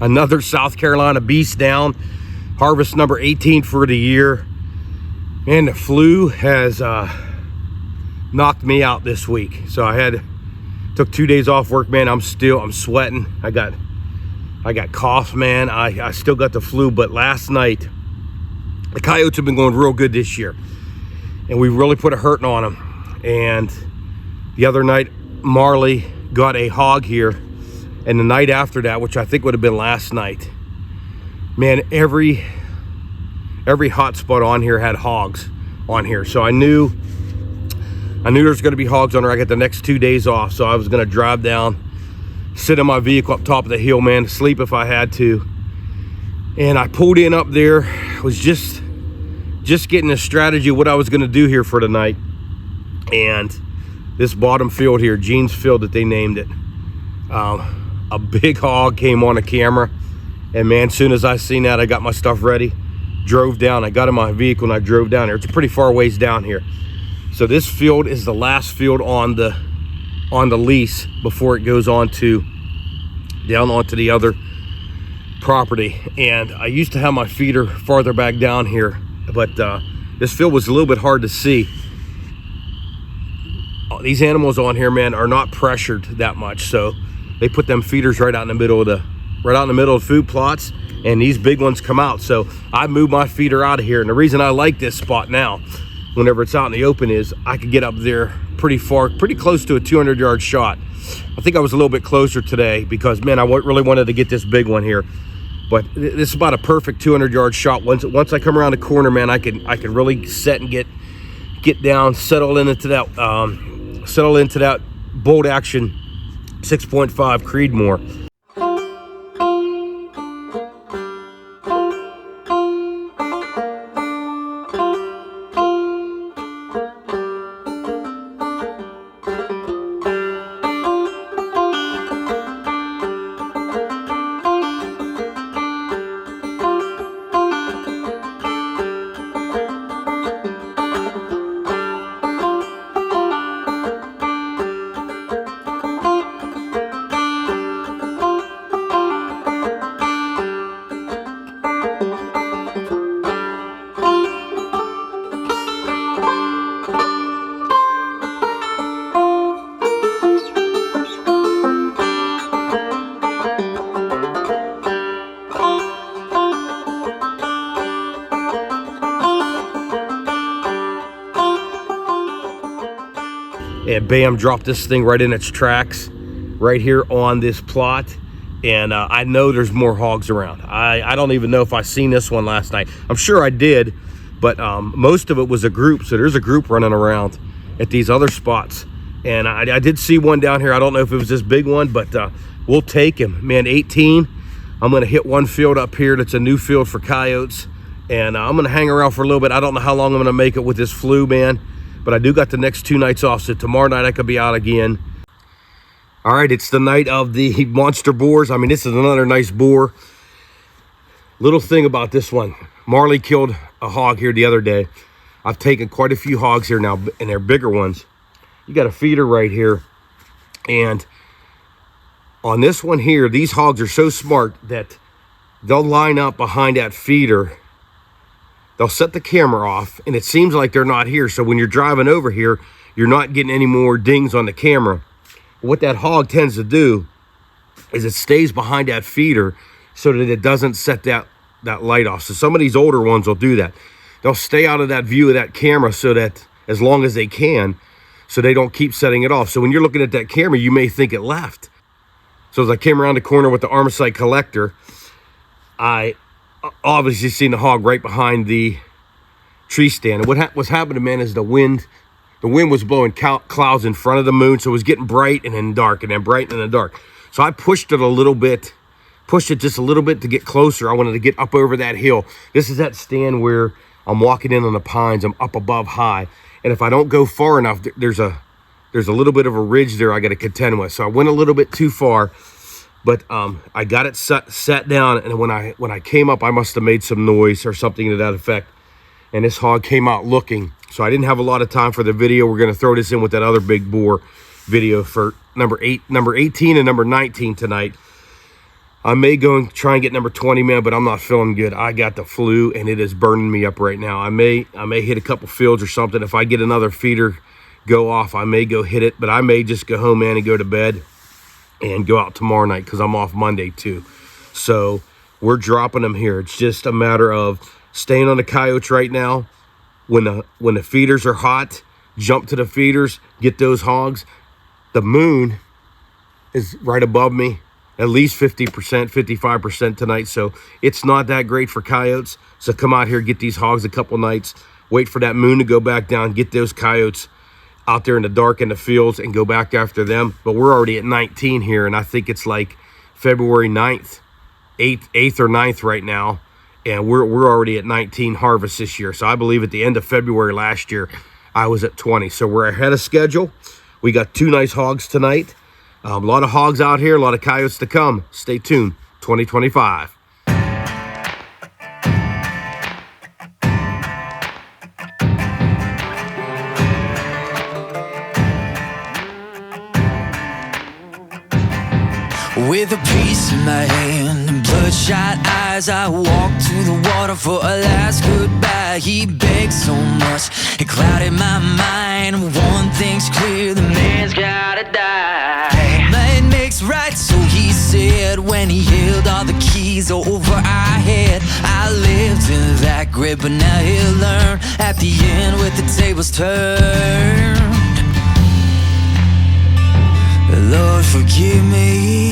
Another South Carolina beast down. Harvest number 18 for the year. Man, the flu has knocked me out this week. So I took 2 days off work, man. I'm sweating. I got cough, man. I still got the flu, but last night, the coyotes have been going real good this year. And we really put a hurting on them. And the other night, Marley got a hog here. And the night after that, which I think would have been last night, man, every hot spot on here had hogs on here. So I knew there was going to be hogs on her. I got the next 2 days off, so I was going to drive down, sit in my vehicle up top of the hill, man, sleep if I had to. And I pulled in up there, was just getting a strategy of what I was going to do here for the night. And this bottom field here, Gene's Field that they named it, a big hog came on the camera. And man, as soon as I seen that, I got my stuff ready, drove down. I got in my vehicle and I drove down here. It's a pretty far ways down here. So this field is the last field on the lease before it goes on to down onto the other property. And I used to have my feeder farther back down here, but this field was a little bit hard to see. These animals on here, man, are not pressured that much, so they put them feeders right out in the middle of the food plots, and these big ones come out. So I moved my feeder out of here, and the reason I like this spot now, whenever it's out in the open, is I could get up there pretty far, pretty close to a 200-yard shot. I think I was a little bit closer today because, man, I really wanted to get this big one here. But this is about a perfect 200-yard shot. Once I come around the corner, man, I can really set and get down, settle into that bolt action 6.5 Creedmoor. And bam, dropped this thing right in its tracks right here on this plot. And I know there's more hogs around. I don't even know if I seen this one last night. I'm sure I did, but most of it was a group. So there's a group running around at these other spots. And I did see one down here. I don't know if it was this big one, but we'll take him. Man, 18. I'm going to hit one field up here that's a new field for coyotes. And I'm going to hang around for a little bit. I don't know how long I'm going to make it with this flu, man. But I do got the next 2 nights off, so tomorrow night I could be out again. All right, it's the night of the monster boars. I mean, this is another nice boar. Little thing about this one, Marley killed a hog here the other day. I've taken quite a few hogs here now, and they're bigger ones. You got a feeder right here. And on this one here, these hogs are so smart that they'll line up behind that feeder. They'll set the camera off, and it seems like they're not here. So when you're driving over here, you're not getting any more dings on the camera. What that hog tends to do is it stays behind that feeder so that it doesn't set that light off. So some of these older ones will do that. They'll stay out of that view of that camera so that as long as they can, so they don't keep setting it off. So when you're looking at that camera, you may think it left. So as I came around the corner with the Armacite collector, I obviously seen the hog right behind the tree stand. And what's happening, man, is the wind was blowing clouds in front of the moon, so it was getting bright and then dark and then bright and then dark. So I pushed it just a little bit to get closer. I wanted to get up over that hill. This is that stand where I'm walking in on the pines. I'm up above high, and if I don't go far enough, there's a little bit of a ridge there I got to contend with. So I went a little bit too far. But I got it sat down, and when I came up, I must have made some noise or something to that effect. And this hog came out looking. So I didn't have a lot of time for the video. We're going to throw this in with that other big boar video for number 18 and number 19 tonight. I may go and try and get number 20, man, but I'm not feeling good. I got the flu, and it is burning me up right now. I may hit a couple fields or something. If I get another feeder go off, I may go hit it, but I may just go home, man, and go to bed and go out tomorrow night because I'm off Monday too. So we're dropping them here. It's just a matter of staying on the coyotes right now. When the feeders are hot, jump to the feeders, get those hogs. The moon is right above me, at least 50%, 55% tonight. So it's not that great for coyotes. So come out here, get these hogs a couple nights, wait for that moon to go back down, get those coyotes out there in the dark in the fields and go back after them. But we're already at 19 here, and I think it's like February 9th, 8th or 9th right now. And we're already at 19 harvests this year. So I believe at the end of February last year, I was at 20. So we're ahead of schedule. We got 2 nice hogs tonight. A lot of hogs out here, a lot of coyotes to come. Stay tuned, 2025. With a piece in my hand and bloodshot eyes, I walked to the water for a last goodbye. He begged so much, it clouded my mind. One thing's clear, the man's gotta die. Might makes right, so he said, when he held all the keys over our head. I lived in that grip, but now he'll learn at the end with the tables turned. Lord, forgive me.